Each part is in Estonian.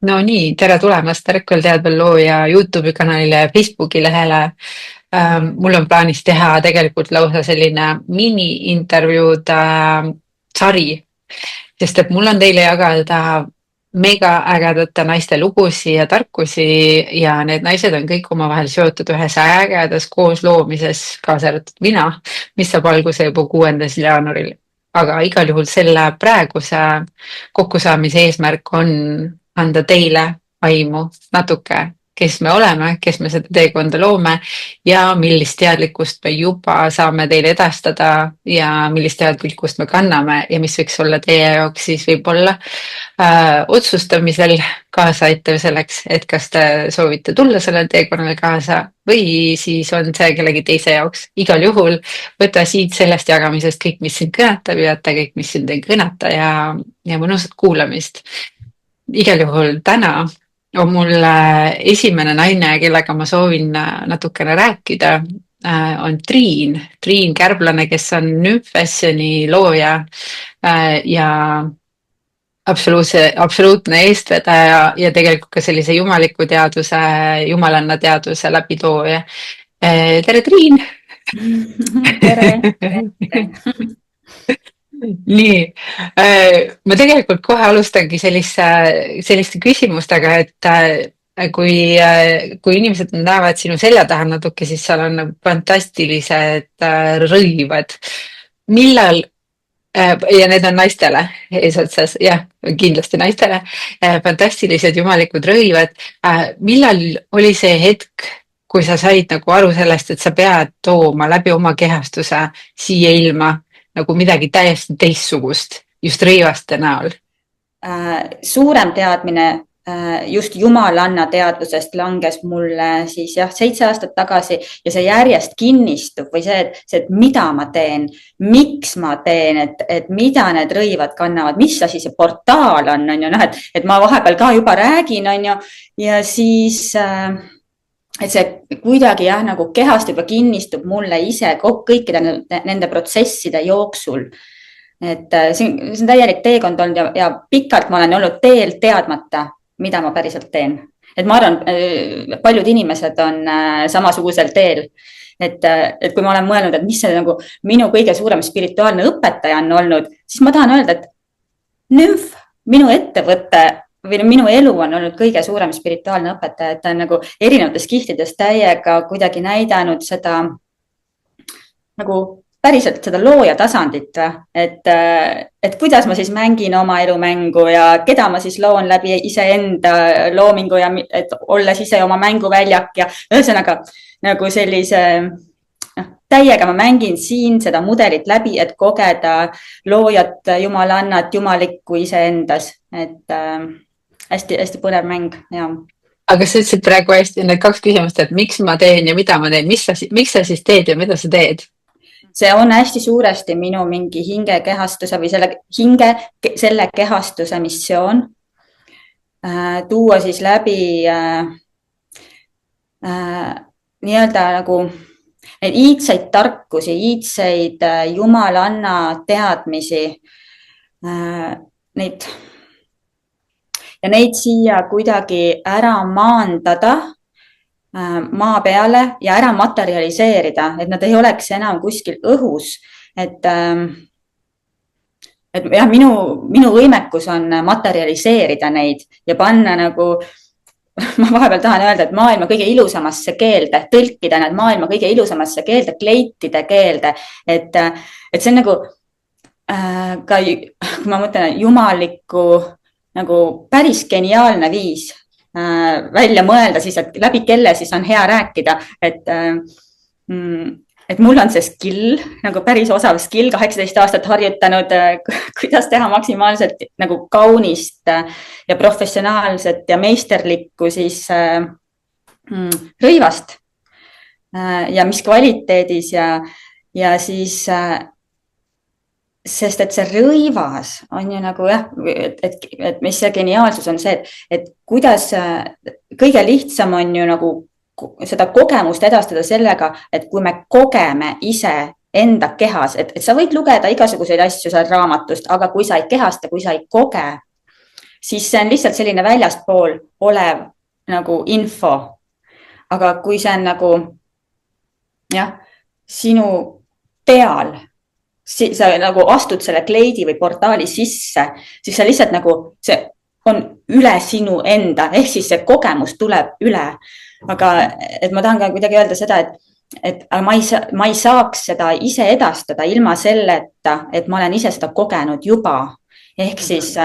No nii, tere tulemast Tarkvel teadvel looja YouTube'i kanalile ja Facebooki lehele. Mul on plaanis teha tegelikult lausa selline mini-intervjuude sari, sest et mul on teile jagada mega ägedate naiste lugusid ja tarkusi ja need naised on kõik omavahel seotud ühes ägedas koosloomises, kaasa arvatud mina, mis saab alguse juba 6. jaanuaril. Aga igal juhul selle praeguse kokkusaamise eesmärk on anda teile aimu natuke, kes me oleme, kes me seda teekonda loome ja millist teadlikkust me juba saame teile edastada ja millist teadlikkust me kanname ja mis võiks olla teie jaoks siis võib-olla otsustamisel kaasaitav selleks, et kas te soovite tulla sellele teekonnale kaasa või siis on see kellegi teise jaoks. Igal juhul võta siit sellest jagamisest kõik, mis sind kõnetab ja jäta kõik, mis sind ei kõneta ja mõnusat kuulamist. Igal juhul täna on mul esimene naine, kellega ma soovin natukene rääkida, on Triin Kärblane, kes on Nymfessioni looja ja absoluutne eestvedaja ja tegelikult ka sellise jumaliku teaduse, jumalanna teaduse läbitooja. Tere, Triin! Tere! Nii, ma tegelikult kohe alustangi selliste küsimustega, et kui inimesed näevad sinu selja taha natuke, siis seal on fantastilised rõivad. Millal, ja need on naistele eesotsas, jah, kindlasti naistele, fantastilised jumalikud rõivad. Millal oli see hetk, kui sa said nagu aru sellest, et sa pead tooma läbi oma kehastuse siia ilma nagu midagi täiesti teistsugust, just rõivaste näol? Suurem teadmine just jumalanna teadvusest langes mulle siis jah, 7 aastat tagasi ja see järjest kinnistub või see, et mida ma teen, miks ma teen, et mida need rõivad kannavad, mis asi see portaal on ju, noh, et ma vahepeal ka juba räägin, on ju, ja siis et see kuidagi jah, nagu kehast juba kinnistub mulle ise kõikide nende protsesside jooksul. Et see on täielik teekond olnud ja pikalt ma olen olnud teel teadmata, mida ma päriselt teen. Et ma arvan, paljud inimesed on samasugusel teel. Et kui ma olen mõelnud, et mis see nagu minu kõige suurem spirituaalne õpetaja on olnud, siis ma tahan öelda, et Nymf, minu ettevõtte või minu elu on olnud kõige suurem spirituaalne õpetaja, et ta on nagu erinevates kihtides täiega kuidagi näidanud seda nagu päriselt seda looja tasandit, et kuidas ma siis mängin oma elumängu ja keda ma siis loon läbi iseenda loomingu ja et olles ise oma mänguväljak ja ühesõnaga nagu sellise täiega ma mängin siin seda mudelit läbi, et kogeda loojat, jumalannat, jumalikku iseendas, et hästi põnev mäng, jah. Aga sa ütlesid praegu hästi need 2 küsimust, et miks ma teen ja mida ma teen, miks sa siis teed ja mida sa teed? See on hästi suuresti minu mingi hingekehastuse või selle kehastuse missioon. Tuua siis läbi nii-öelda nagu neid iidseid tarkusi, iidseid jumalanna teadmisi, neid siia kuidagi ära maandada maa peale ja ära materialiseerida, et nad ei oleks enam kuskil õhus. Et jah, minu võimekus on materialiseerida neid ja panna nagu, ma vahepeal tahan öelda, et maailma kõige ilusamasse keelde, tõlkida nad maailma kõige ilusamasse keelde, kleitide keelde. Et see on nagu, ka kui ma mõtlen jumaliku nagu päris geniaalne viis välja mõelda siis, et läbi kelle siis on hea rääkida, et mul on see skill, nagu päris osav skill, 18 aastat harjutanud, kuidas teha maksimaalselt nagu kaunist ja professionaalset ja meisterlikku siis rõivast ja mis kvaliteedis ja siis sest et see rõivas on ju nagu jah, et mis see geniaalsus on see, et kuidas kõige lihtsam on ju nagu seda kogemust edastada sellega, et kui me kogeme ise enda kehas, et sa võid lugeda igasuguseid asju seal raamatust, aga kui sa ei kehasta, kui sa ei koge, siis see on lihtsalt selline väljaspool olev nagu info. Aga kui see on nagu jah, sinu peal, sa nagu astud selle kleidi või portaali sisse, siis sa lihtsalt nagu, see on üle sinu enda, ehk siis see kogemus tuleb üle. Aga et ma tahan ka kuidagi öelda seda, et ma ei saaks seda ise edastada ilma selleta, et ma olen ise seda kogenud juba. Ehk siis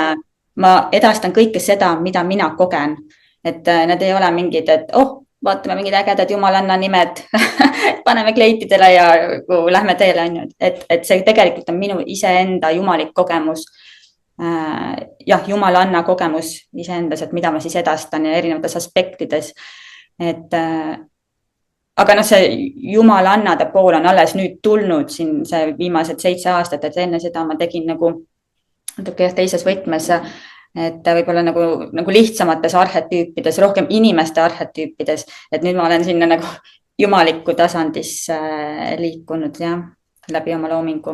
ma edastan kõike seda, mida mina kogen. Et need ei ole mingid, et vaatame mingid ägedad jumalanna nimed, paneme kleitidele ja lähme teele. Et see tegelikult on minu iseenda jumalik kogemus. Jah, jumalanna kogemus iseendas, et mida ma siis edastan ja erinevates aspektides. Aga see jumalannade pool on alles nüüd tulnud siin see viimased 7 aastat, et enne seda ma tegin nagu teises võtmes, et võib-olla nagu lihtsamates arhetüüpides, rohkem inimeste arhetüüpides, et nüüd ma olen sinna nagu jumaliku tasandisse liikunud ja läbi oma loomingu.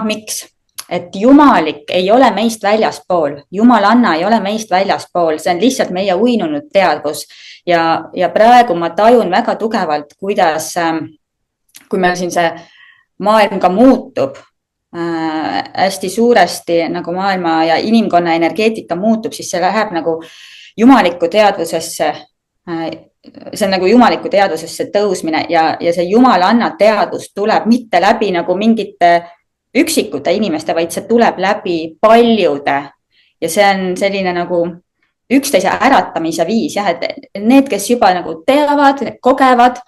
Miks? Et jumalik ei ole meist väljaspool, jumalanna ei ole meist väljaspool, see on lihtsalt meie uinunud teadvus ja praegu ma tajun väga tugevalt, kuidas, kui meil siin see maailm ka muutub, hästi suuresti nagu maailma ja inimkonna energeetika muutub, siis see läheb nagu jumaliku teadvusesse, see on nagu jumaliku teadvusesse tõusmine ja see jumalanna teadvus tuleb mitte läbi nagu mingite üksikute inimeste, vaid see tuleb läbi paljude ja see on selline nagu üksteise äratamise viis, jah, et need, kes juba nagu teavad, kogevad,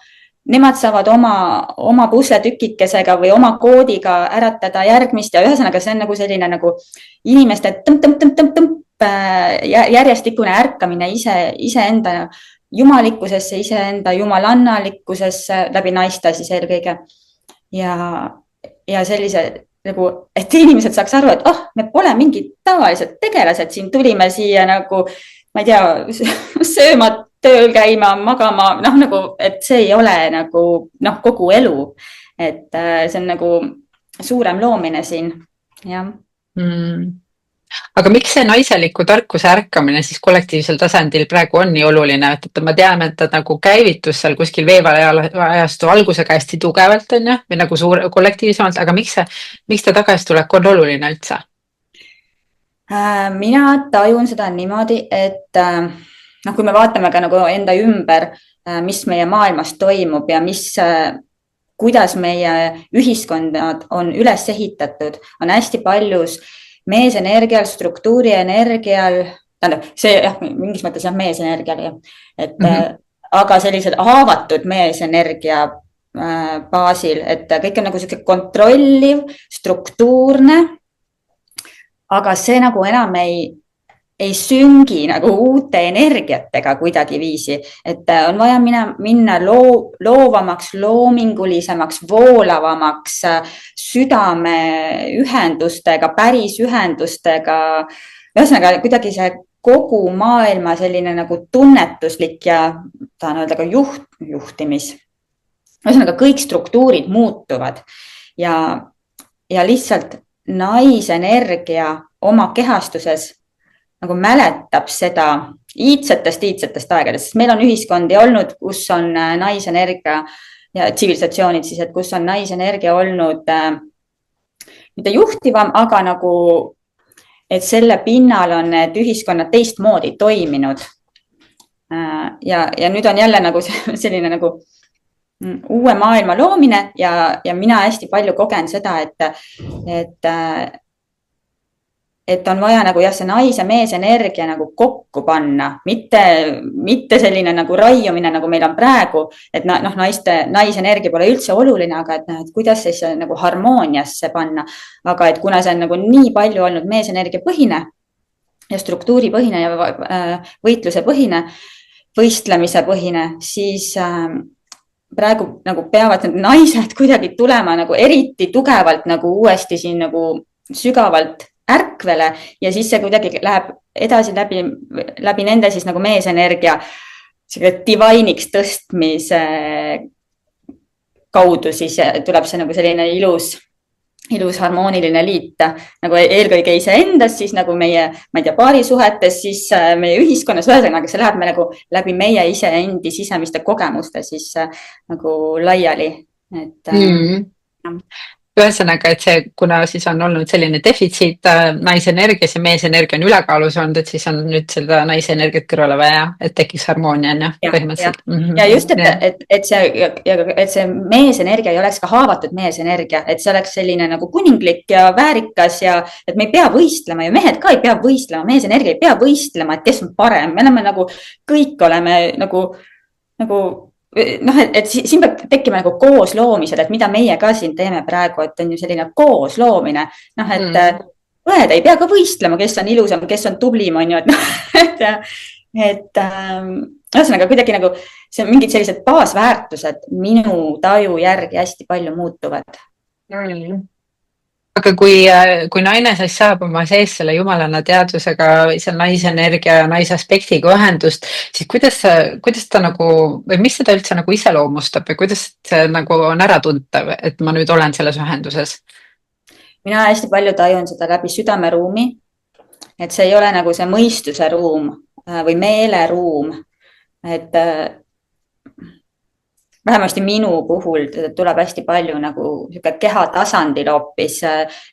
nemad saavad oma pusletükikesega või oma koodiga äratada järgmist ja ühesõnaga see on nagu selline nagu inimeste järjestikune ärkamine iseenda jumalikkusesse, iseenda jumalannalikkusesse läbi naiste siis eelkõige ja sellise nagu, et inimesed saaks aru, et me pole mingid tavalised tegelased, siin tulime siia nagu, ma ei tea, sööma, tööl käima, magama, nagu, et see ei ole nagu kogu elu, et see on nagu suurem loomine siin, jah. Aga miks see naiseliku tarkuse ärkamine siis kollektiivsel tasandil praegu on nii oluline, et ma teame, et ta nagu käivitus seal kuskil veevallajastu algusega hästi tugevalt on ju, või nagu kollektiivsemalt, aga miks ta tagasitulek on oluline üldse? Mina tajun seda niimoodi, et kui me vaatame ka nagu enda ümber, mis meie maailmas toimub ja kuidas meie ühiskonnad on üles ehitatud, on hästi paljus meesenergial, struktuurienergial, tähendab, see jah, mingis mõttes jah, meesenergial, et aga sellised haavatud meesenergia baasil, et kõik on nagu selline kontrolliv, struktuurne, aga see nagu enam ei süngi nagu uute energiatega kuidagiviisi, et on vaja minna loovamaks, loomingulisemaks, voolavamaks, südameühendustega, päris ühendustega, ühesõnaga kuidagi see kogu maailma selline nagu tunnetuslik ja tahan öelda ka juhtimis. Ühesõnaga kõik struktuurid muutuvad ja lihtsalt naisenergia oma kehastuses nagu mäletab seda iidsetest aegadest, sest meil on ühiskondi olnud, kus on naisenergia ja tsivilisatsioonid siis, et kus on naisenergia olnud mitte juhtivam, aga nagu, et selle pinnal on need ühiskonnad teistmoodi toiminud. Ja nüüd on jälle nagu selline nagu uue maailma loomine ja mina hästi palju kogen seda, et on vaja nagu jah, see naise mees energia nagu kokku panna, mitte selline nagu raiumine, nagu meil on praegu, et naisenergia pole üldse oluline, aga et kuidas siis nagu harmooniasse panna. Aga et kuna see on nagu nii palju olnud meesenergia põhine ja struktuuripõhine ja võitluse põhine, võistlemise põhine, siis praegu nagu peavad need naised kuidagi tulema nagu eriti tugevalt nagu uuesti siin nagu sügavalt ärkvele ja siis see kuidagi läheb edasi läbi nende siis nagu meesenergia divine'iks tõstmise kaudu, siis tuleb see nagu selline ilus ilus harmooniline liit nagu eelkõige iseendas, siis nagu meie, ma ei tea, paarisuhetes, siis meie ühiskonnas, ühesõnaga see läheb me nagu läbi meie iseendi sisemiste kogemuste siis nagu laiali, et Ühesõnaga, et see, kuna siis on olnud selline defitsiit naise energias ja mees energia on ülekaalus olnud, et siis on nüüd seda naise energiat kõrvale vaja, et tekiks harmoonia, on ju, põhimõtteliselt. Ja just, et see mees energia ei oleks ka haavatud mees energia, et see oleks selline nagu kuninglik ja väärikas ja et me ei pea võistlema ja mehed ka ei pea võistlema, mees energia ei pea võistlema, et kes on parem, me oleme nagu, kõik oleme nagu noh, et siin peab tekkima nagu koosloomised, et mida meie ka siin teeme praegu, et on ju selline koosloomine, noh, et õed ei pea ka võistlema, kes on ilusam, kes on tublim, on ju, et noh, et ühesõnaga kuidagi nagu see mingid sellised baasväärtused minu taju järgi hästi palju muutuvad. Aga kui naine siis saab oma sees selle jumalanna teadvusega, seal naise energia ja naise aspektiga ühendust, siis kuidas ta nagu, või mis seda üldse nagu iseloomustab või kuidas see nagu on äratuntav, et ma nüüd olen selles ühenduses? Mina hästi palju tajun seda läbi südameruumi, et see ei ole nagu see mõistuse ruum või meeleruum, et vähemasti minu puhul tuleb hästi palju nagu keha tasandil hoopis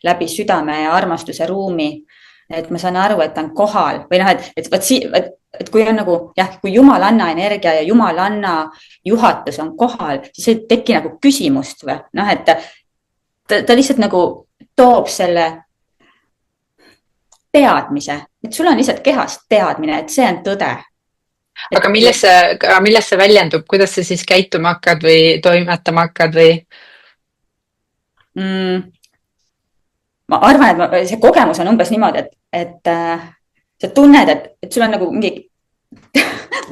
läbi südame ja armastuse ruumi. Et ma saan aru, et ta on kohal või noh, et kui on nagu jah, kui jumalanna energia ja jumalanna juhatus on kohal, siis ei teki nagu küsimust või noh, et ta lihtsalt nagu toob selle teadmise, et sul on lihtsalt kehast teadmine, et see on tõde. Aga milles see väljendub, kuidas sa siis käituma hakkad või toimetama hakkad või? Ma arvan, et see kogemus on umbes niimoodi, et sa tunned, et sul on nagu mingi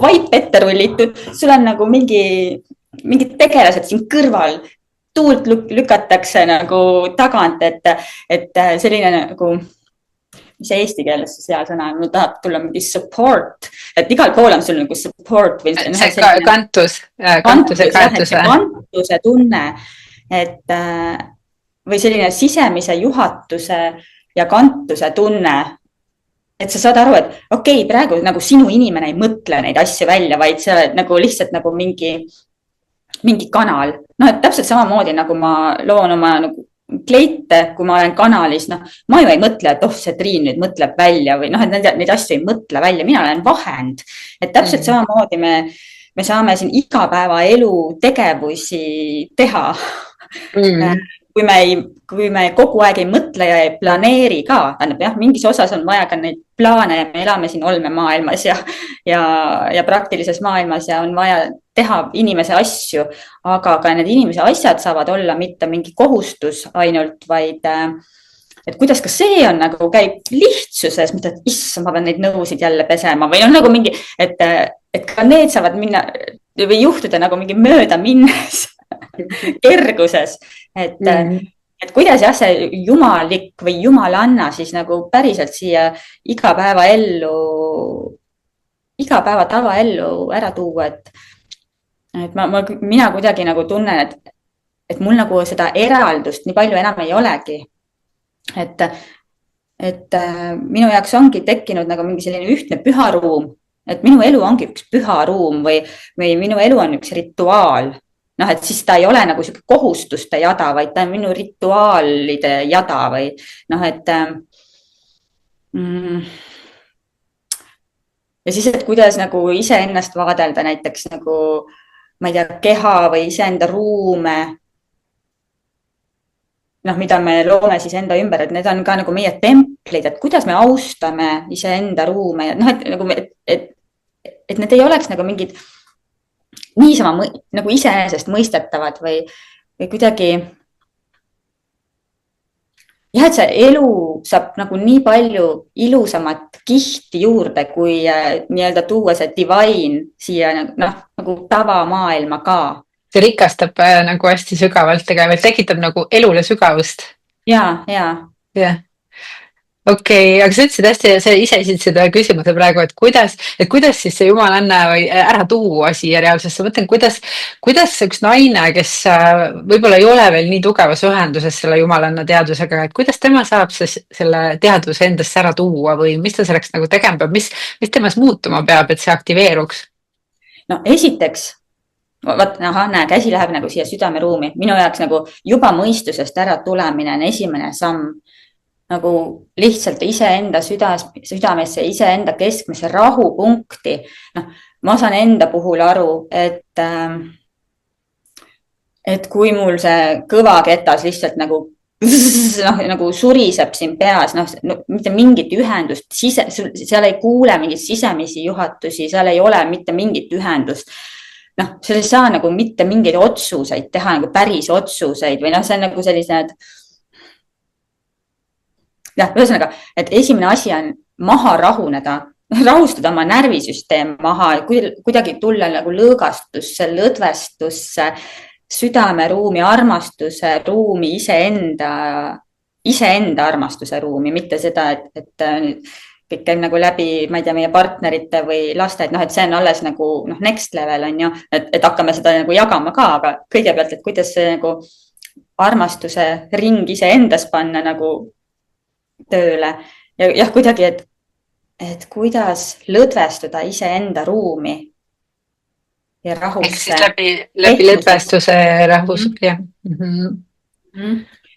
vaip ette rullitud, sul on nagu mingid tegelased siin kõrval, tuult lükatakse nagu tagant, et selline nagu mis eesti keeles see hea sõna on, mul tahab tulla mingi support, et igal pool on sul nagu support. Või see kantuse tunne, et või selline sisemise juhatuse ja kantuse tunne, et sa saad aru, et okei, praegu nagu sinu inimene ei mõtle neid asju välja, vaid sa oled nagu lihtsalt nagu mingi kanal. No, et täpselt samamoodi nagu ma loon oma nagu kleite, kui ma olen kanalis, noh, ma ju ei mõtle, et see Triin nüüd mõtleb välja või noh, et neid asju ei mõtle välja, mina olen vahend, et täpselt samamoodi me saame siin igapäevaelu tegevusi teha. Kui me kogu aeg ei mõtle ja ei planeeri ka, tähendab jah, mingis osas on vaja ka neid plaane ja me elame siin olmemaailmas ja praktilises maailmas ja on vaja teha inimese asju, aga ka need inimese asjad saavad olla mitte mingi kohustus ainult, vaid et kuidas ka see on nagu käib lihtsuses, mitte et issand, ma pean neid nõusid jälle pesema või on nagu mingi, et ka need saavad minna või juhtuda nagu mingi mööda minnes kerguses, et kuidas jah, see jumalik või jumalanna siis nagu päriselt siia igapäevaellu, igapäeva tavaellu ära tuua, et mina kuidagi nagu tunnen, et mul nagu seda eraldust nii palju enam ei olegi. Et minu jaoks ongi tekkinud nagu mingi selline ühtne püha ruum, et minu elu ongi üks püha ruum või minu elu on üks rituaal. Noh, et siis ta ei ole nagu selline kohustuste jada, vaid ta on minu rituaalide jada või noh, et ja siis, et kuidas nagu iseennast vaadelda näiteks nagu ma ei tea, keha või iseenda ruume, noh, mida me loome siis enda ümber, et need on ka nagu meie templid, et kuidas me austame iseenda ruume ja noh, et nagu, et need ei oleks nagu mingid niisama nagu iseenesest mõistetavad või kuidagi jah, et see elu saab nagu nii palju ilusamat kihti juurde, kui nii-öelda tuua see divine siia nagu tavamaailma ka. See rikastab nagu hästi sügavalt, tekitab nagu elule sügavust. Ja. okei, aga sa ütlesid hästi, sa ise esitasid ühe küsimuse praegu, et kuidas siis see jumalanna või ära tuua siia reaalsusesse, ma mõtlen, kuidas üks naine, kes võib-olla ei ole veel nii tugevas ühenduses selle jumalanna teadusega, et kuidas tema saab siis selle teadvuse endasse ära tuua või mis ta selleks nagu tegema peab, mis temas muutuma peab, et see aktiveeruks? no esiteks, vot, ahah, näe, käsi läheb nagu siia südameruumi. Minu jaoks nagu juba mõistusest ära tulemine on esimene samm. Nagu lihtsalt iseenda südamesse, iseenda keskmesse rahupunkti. Noh, ma saan enda puhul aru, et kui mul see kõvaketas lihtsalt nagu noh, nagu suriseb siin peas, noh, mitte mingit ühendust, seal ei kuule mingeid sisemisi juhatusi, seal ei ole mitte mingit ühendust. Noh, seal ei saa nagu mitte mingeid otsuseid teha, nagu päris otsuseid või noh, see on nagu sellised. Jah, ühesõnaga, et esimene asi on maha rahuneda, rahustada oma närvisüsteem maha, kuidagi tulla nagu lõõgastusse, lõdvestusse, südameruumi, armastuse ruumi, iseenda armastuse ruumi, mitte seda, et kõik käib nagu läbi, ma ei tea, meie partnerite või laste, et noh, et see on alles nagu noh, next level on ju, et hakkame seda nagu jagama ka, aga kõigepealt, et kuidas see nagu armastuse ring iseendas panna nagu tööle ja jah, kuidagi, et kuidas lõdvestuda iseenda ruumi ja rahusse. Ehk siis läbi lõdvestuse rahus, jah.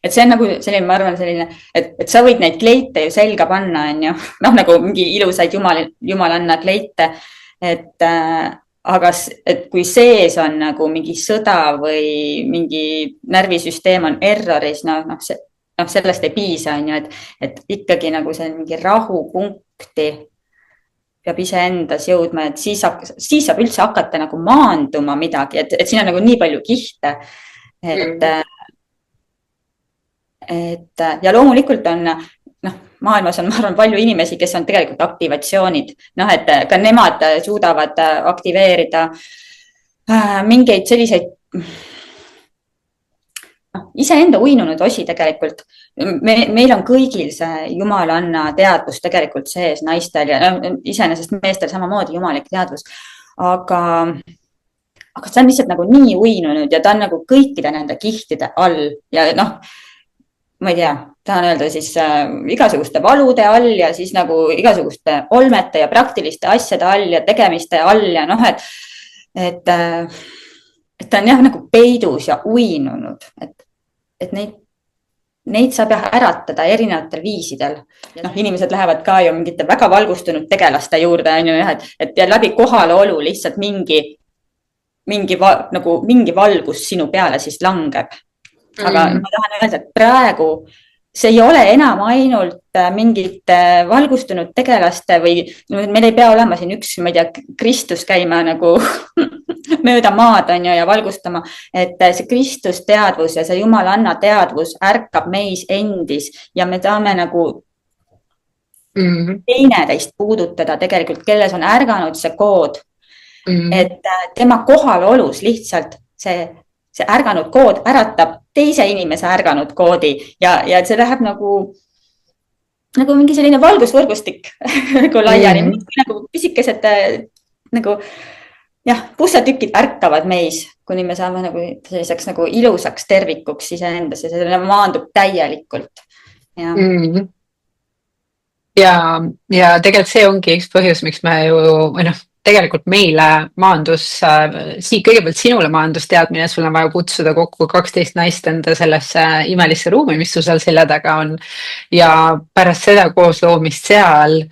Et see on nagu selline, ma arvan, selline, et sa võid neid kleite ju selga panna, on ju, noh, nagu mingi ilusaid jumalanna kleite, aga et kui sees on nagu mingi sõda või mingi närvisüsteem on erroris, noh, sellest ei piisa, on ju, et ikkagi nagu see mingi rahupunkti peab iseendas jõudma, et siis saab üldse hakata nagu maanduma midagi, et siin on nagu nii palju kihte, ja loomulikult on, noh, maailmas on, ma arvan, palju inimesi, kes on tegelikult aktivatsioonid, noh, et ka nemad suudavad aktiveerida mingeid selliseid iseenda uinunud osi tegelikult. Meil on kõigil see jumalanna teadvus tegelikult sees, naistel ja iseenesest meestel samamoodi jumalik teadvus. Aga see on lihtsalt nagu nii uinunud ja ta on nagu kõikide nende kihtide all ja noh, ma ei tea, tahan öelda siis igasuguste valude all ja siis nagu igasuguste olmete ja praktiliste asjade all ja tegemiste all ja noh, et ta on jah nagu peidus ja uinunud, et neid saab jah äratada erinevatel viisidel. Noh, inimesed lähevad ka ju mingite väga valgustunud tegelaste juurde, on ju, et läbi kohalolu lihtsalt mingi valgus sinu peale siis langeb. Aga ma tahan öelda, et praegu see ei ole enam ainult mingite valgustunud tegelaste või meil ei pea olema siin üks, ma ei tea, Kristus käima nagu mööda maad on ju ja valgustama, et see Kristus teadvus ja see jumalanna teadvus ärkab meis endis ja me tahame nagu teineteist puudutada tegelikult, kelles on ärganud see kood, et tema kohalolus lihtsalt see ärganud kood äratab teise inimese ärganud koodi ja see läheb nagu mingi selline valgusvõrgustik nagu laiali, nagu pisikesed nagu jah, pusletükid ärkavad meis, kuni me saame nagu selliseks nagu ilusaks tervikuks iseendas ja see maandub täielikult. Ja tegelikult see ongi üks põhjus, miks me ju, või noh, tegelikult meile maandus, kõigepealt sinule maandus teadmine, sul on vaja kutsuda kokku 12 naist enda sellesse imelisse ruumi, mis sul seal selja taga on. Ja pärast seda koosloomist seal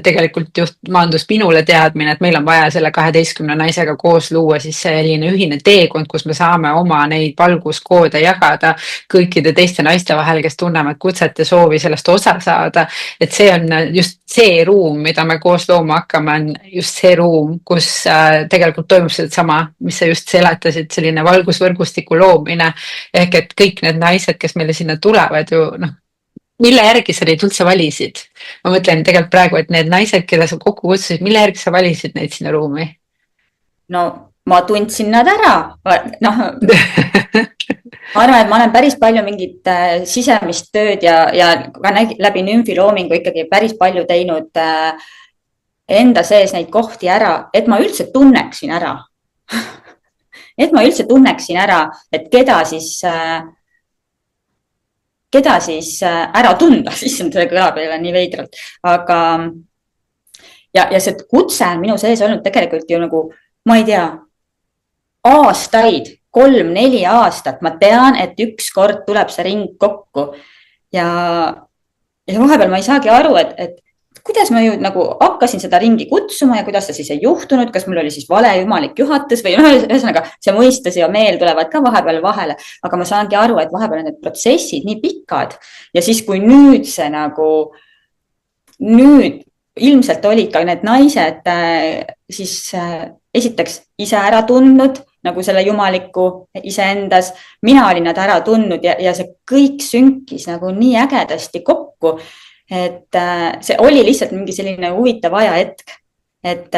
tegelikult just maandus minule teadmine, et meil on vaja selle 12 naisega koos luua siis selline ühine teekond, kus me saame oma neid valguskoode jagada kõikide teiste naiste vahel, kes tunnevad kutset ja soovi sellest osa saada. Et see on just see ruum, mida me koos looma hakkame, on just see ruum, kus tegelikult toimub sedasama, mis sa just seletasid, selline valgusvõrgustiku loomine. Ehk et kõik need naised, kes meile sinna tulevad ju, noh, mille järgi sa neid üldse valisid? Ma mõtlen tegelikult praegu, et need naised, keda sa kokku kutsusid, mille järgi sa valisid neid sinna ruumi? No ma tundsin nad ära, noh, ma arvan, et ma olen päris palju mingit sisemist tööd ja ka läbi nümfiloomingu ikkagi päris palju teinud enda sees neid kohti ära, et ma üldse tunneksin ära et ma üldse tunneksin ära, et keda siis ära tunda, siis see kõlab jälle nii veidralt, aga ja see kutse on minu sees olnud tegelikult ju nagu, ma ei tea, aastaid, 3-4 aastat, ma tean, et ükskord tuleb see ring kokku ja vahepeal ma ei saagi aru, et kuidas ma ju nagu hakkasin seda ringi kutsuma ja kuidas see siis ei juhtunud, kas mul oli siis vale jumalik juhatus või ühesõnaga see mõistus ja meel tulevad ka vahepeal vahele, aga ma saangi aru, et vahepeal on need protsessid nii pikad ja siis, kui nüüd ilmselt olid ka need naised siis esiteks ise ära tundnud nagu selle jumaliku iseendas, mina olin nad ära tundnud ja see kõik sünkis nagu nii ägedasti kokku, et see oli lihtsalt mingi selline huvitav ajahetk, et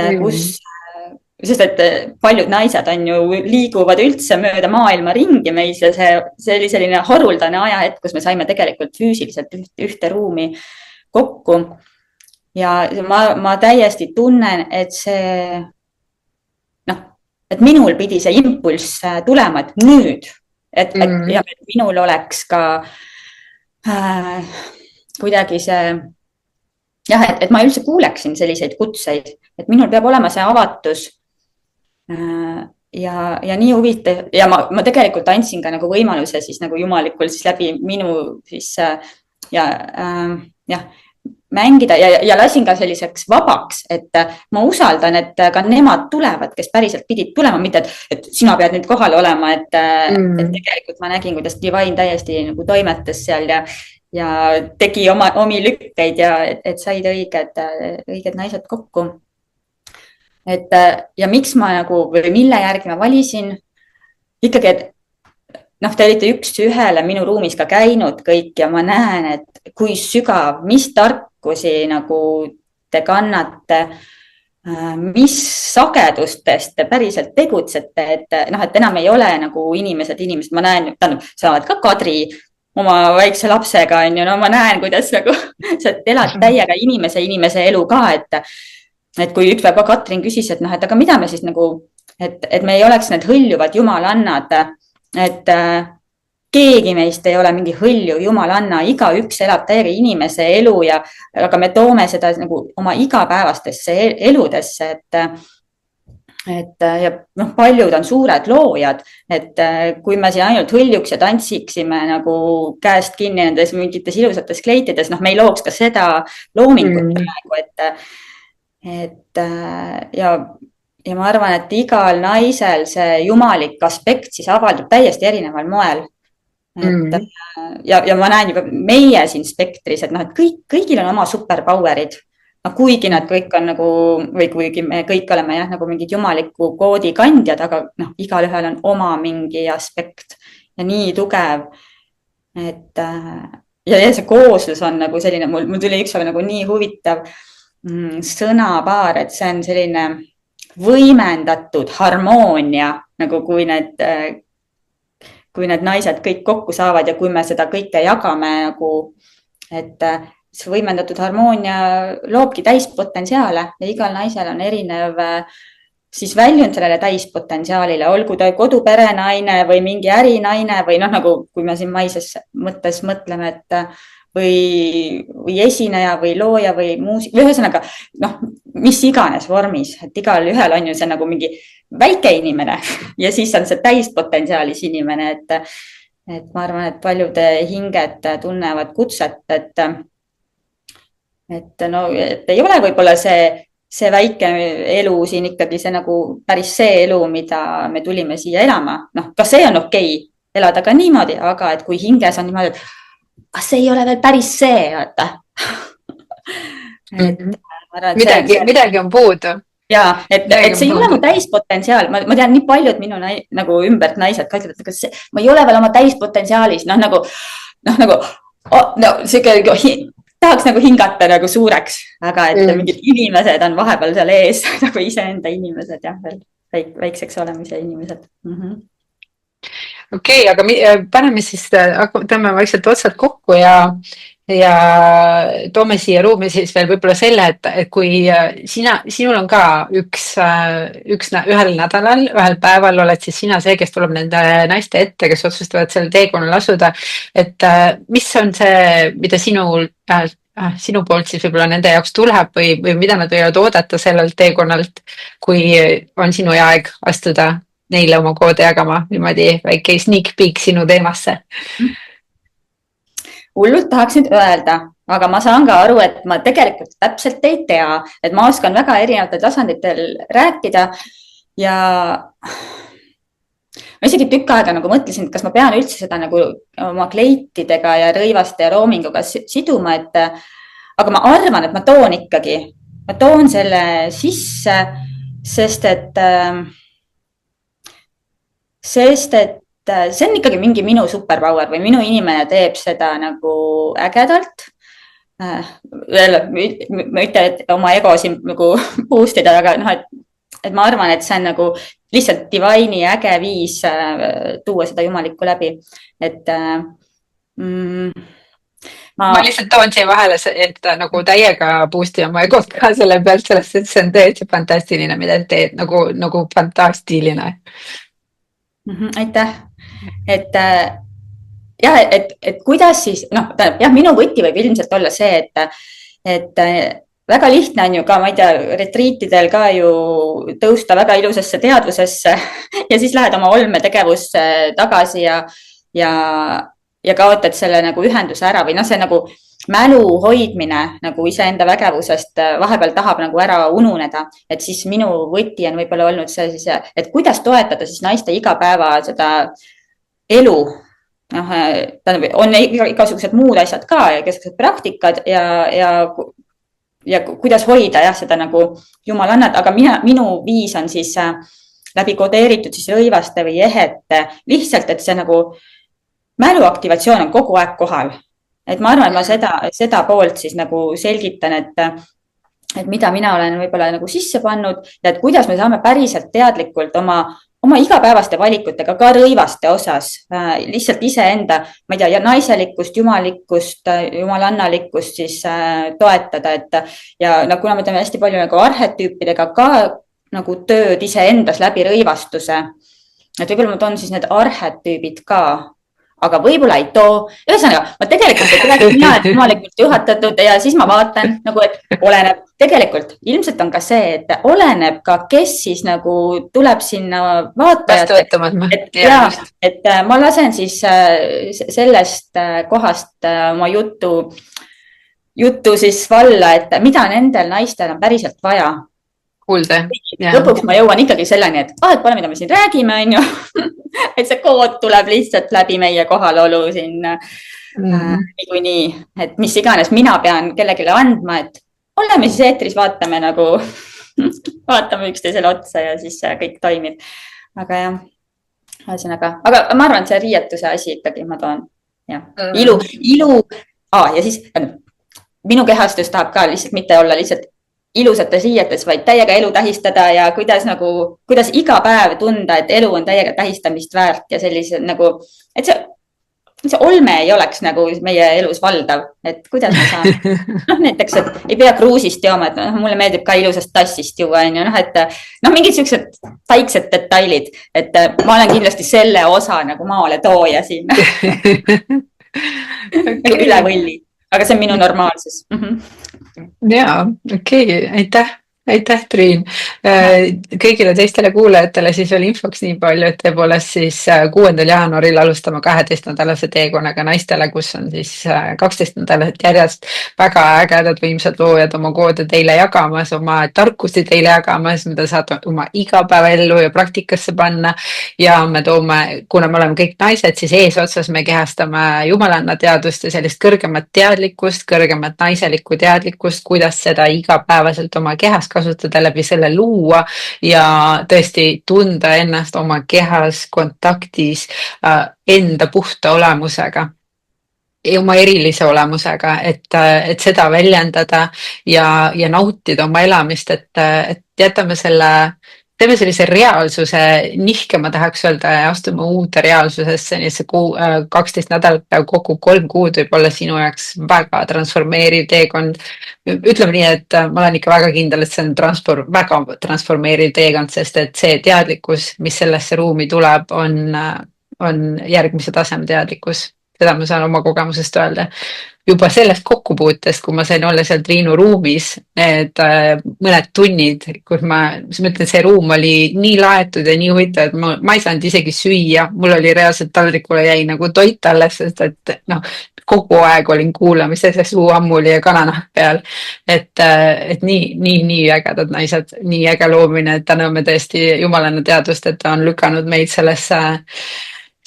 sest et paljud naised on ju liiguvad üldse mööda maailma ringi meis ja see oli selline haruldane ajahetk, kus me saime tegelikult füüsiliselt ühte ruumi kokku ja ma täiesti tunnen, et see et minul pidi see impulss tulema, et nüüd, et minul oleks ka kuidagi see, jah, et ma üldse kuuleksin selliseid kutseid, et minul peab olema see avatus ja nii huvitav ja ma tegelikult andsin ka nagu võimaluse siis nagu jumalikul siis läbi minu siis mängida ja lasin ka selliseks vabaks, et ma usaldan, et ka nemad tulevad, kes päriselt pidid tulema, mitte et sina pead nüüd kohal olema, et tegelikult ma nägin, kuidas Divine täiesti nagu toimetas seal ja tegi omi lükkeid ja et said õiged naised kokku. Ja miks ma nagu või mille järgi ma valisin ikkagi, et te olite üks-ühele minu ruumis ka käinud kõik ja ma näen, et kui sügav, mis tarkusi nagu te kannate, mis sagedustest te päriselt tegutsete, et enam ei ole nagu inimesed, ma näen, sa oled ka Kadri oma väikse lapsega, no ma näen, kuidas nagu sa elad täiega inimese elu ka, et kui ükspäev ka Katrin küsis, et aga mida me siis nagu, et me ei oleks need hõljuvad jumalannad, et keegi meist ei ole mingi hõljuv jumalanna, igaüks elab täiega inimese elu aga me toome seda nagu oma igapäevastesse eludesse, ja paljud on suured loojad, et kui me siin ainult hõljuks ja tantsiksime nagu käest kinni nendes mingites ilusates kleitides, me ei looks ka seda loomingut praegu, ja ma arvan, et igal naisel see jumalik aspekt siis avaldub täiesti erineval moel. Ja ma näen juba meie siin spektris, et kõigil on oma superpowerid, kuigi nad kõik on nagu, või kuigi me kõik oleme nagu mingid jumaliku koodi kandjad, aga igal ühel on oma mingi aspekt ja nii tugev, et ja see kooslus on nagu selline, mul tuli ükskord nagu nii huvitav sõnapaar, et see on selline võimendatud harmoonia, nagu kui need naised kõik kokku saavad ja kui me seda kõike jagame nagu, et see võimendatud harmoonia loobki täispotentsiaale ja igal naisel on erinev siis väljund sellele täispotentsiaalile, olgu ta koduperenaine või mingi ärinaine või nagu, kui me siin maises mõttes mõtleme, et või esineja või looja või muusik, või ühesõnaga, mis iganes vormis, et igal ühel on ju see nagu mingi väike inimene ja siis on see täispotentsiaalis inimene, et ma arvan, et paljud hinged tunnevad kutset, et ei ole võib-olla see väike elu siin ikkagi see nagu päris see elu, mida me tulime siia elama. Ka see on okei elada ka niimoodi, aga et kui hinges on niimoodi, et see ei ole veel päris see, vaata. Midagi on puudu. Ja, et see ei ole mu täispotentsiaal. Ma tean nii paljud minu nagu ümbert naised ka ütlevad, et ma ei ole veel oma täispotentsiaalis. Tahaks nagu hingata nagu suureks, aga et mingid inimesed on vahepeal seal ees, nagu iseenda inimesed jah veel. väikseks olemise inimesed. Okei, aga paneme siis, tõmbame vaikselt otsad kokku ja toome siia ruumi siis veel võib-olla selle, et kui sinul on ka ühel nädalal, ühel päeval oled siis sina see, kes tuleb nende naiste ette, kes otsustavad sellel teekonnal asuda, et mis on see, mida sinu poolt siis võib-olla nende jaoks tuleb või mida nad võivad oodata sellelt teekonnalt, kui on sinu aeg astuda neile oma koode jagama, niimoodi väike sneak peek sinu teemasse. Hullult tahaks nüüd öelda, aga ma saan ka aru, et ma tegelikult täpselt ei tea, et ma oskan väga erinevatel tasanditel rääkida ja ma isegi tükk aega nagu mõtlesin, et kas ma pean üldse seda nagu oma kleitidega ja rõivaste ja roominguga siduma, aga ma arvan, et ma toon selle sisse, sest et see on ikkagi mingi minu superpower või minu inimene teeb seda nagu ägedalt. Ma ütlen, et oma ego siin nagu boost ida, aga et ma arvan, et see on nagu lihtsalt divine'i äge viis tuua seda jumalikku läbi. Et ma lihtsalt toon siia vahele, et nagu täiega boost'i oma egot ka selle pealt, sellest, et see on tõesti fantastiline, mida teed, nagu fantastiline. Aitäh, et jah, et kuidas siis, minu võti võib ilmselt olla see, et väga lihtne on ju ka, ma ei tea, retriitidel ka ju tõusta väga ilusasse teadvusesse ja siis lähed oma olmetegevusse tagasi ja kaotad selle nagu ühenduse ära või see nagu mälu hoidmine nagu iseenda vägevusest vahepeal tahab nagu ära ununeda, et siis minu võti on võib-olla olnud see siis, et kuidas toetada siis naiste igapäeva seda elu. On igasugused muud asjad ka ja igasugused praktikad ja kuidas hoida seda nagu jumalannat, aga minu viis on siis läbi kodeeritud siis rõivaste või ehete lihtsalt, et see nagu mälu aktivatsioon on kogu aeg kohal. Et ma arvan, et ma seda poolt siis nagu selgitan, et mida mina olen võib-olla nagu sisse pannud ja et kuidas me saame päriselt teadlikult oma igapäevaste valikutega ka rõivaste osas lihtsalt iseenda, ma ei tea, naiselikkust, jumalikkust, jumalannalikkust siis toetada, ja kuna me teeme hästi palju nagu arhetüüpidega ka nagu tööd iseendas läbi rõivastuse, et võib-olla ma toon siis need arhetüübid ka, aga võib-olla ei too. Ühesõnaga, ma tegelikult ei räägi mina, et jumalikult juhatatud ja siis ma vaatan nagu, et oleneb tegelikult. Ilmselt on ka see, et oleneb ka, kes siis nagu tuleb sinna vaatajat. Et ma lasen siis sellest kohast oma juttu siis valla, et mida nendel naistel on päriselt vaja. Kuulda. Lõpuks ma jõuan ikkagi selleni, et pole, mida me siin räägime, on ju. Et see kood tuleb lihtsalt läbi meie kohalolu siin niikuinii, et mis iganes mina pean kellelegi andma, et oleme siis eetris, vaatame üksteisele otsa ja siis kõik toimib. Aga jah, ühesõnaga, aga ma arvan, et see riietuse asi ikkagi ma toon. Ilu ja siis minu kehastus tahab ka lihtsalt mitte olla lihtsalt ilusates riietes, vaid täiega elu tähistada ja kuidas iga päev tunda, et elu on täiega tähistamist väärt ja sellise nagu, et see olme ei oleks nagu meie elus valdav, et kuidas ma saan. Näiteks, et ei pea kruusist jooma, et mulle meeldib ka ilusast tassist juua, et mingid siuksed väiksed detailid, et ma olen kindlasti selle osa nagu maale tooja siin. Üle võlli. Aga see on minu normaalsus. Jaa, okei, aitäh, Triin. Kõigile teistele kuulajatele siis veel infoks nii palju, et tõepoolest siis 6. jaanuaril alustame 12-nädalase teekonnaga naistele, kus on siis 12 nädalat järjest väga ägedad võimsad loojad oma koode teile jagamas, oma tarkusi teile jagamas, mida saate oma igapäevaellu ja praktikasse panna ja me toome, kuna me oleme kõik naised, siis eesotsas me kehastame jumalanna teadust ja sellist kõrgemat teadlikkust, kõrgemat naiselikku teadlikkust, kuidas seda igapäevaselt oma kehas kasutada, läbi selle luua ja tõesti tunda ennast oma kehas kontaktis enda puhta olemusega, oma erilise olemusega, et seda väljendada ja nautida oma elamist, et jätame selle teeme sellise reaalsuse nihke, ma tahaks öelda, ja astume uude reaalsusesse, nii et see 12 nädalat peaaegu kokku 3 kuud võib olla sinu jaoks väga transformeeriv teekond. ütleme nii, et ma olen ikka väga kindel, et see on väga transformeeriv teekond, sest et see teadlikkus, mis sellesse ruumi tuleb, on järgmise taseme teadlikkus. Seda ma saan oma kogemusest öelda. Juba sellest kokkupuutest, kui ma sain olla seal Triinu ruumis, need mõned tunnid, kus ma mõtlen, see ruum oli nii laetud ja nii huvitav, et ma ei saanud isegi süüa, mul oli reaalselt taldrikule jäi nagu toit alles, sest et noh, kogu aeg olin kuulamises ja suu ammuli ja kananahk peal. Et nii ägedad naised, nii äge loomine, et täname tõesti Jumalana teadvust, et ta on lükanud meid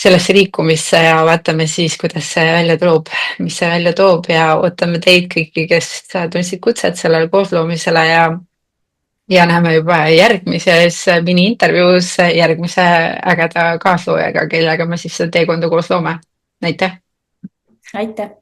sellesse liikumisse ja vaatame siis, kuidas see välja toob, mis see välja toob ja ootame teid kõiki, kes tundsid kutset sellele koosloomisele ja näeme juba järgmises mini-intervjuus järgmise ägeda kaasloojaga, kellega me siis seda teekonda koos loome. aitäh! aitäh!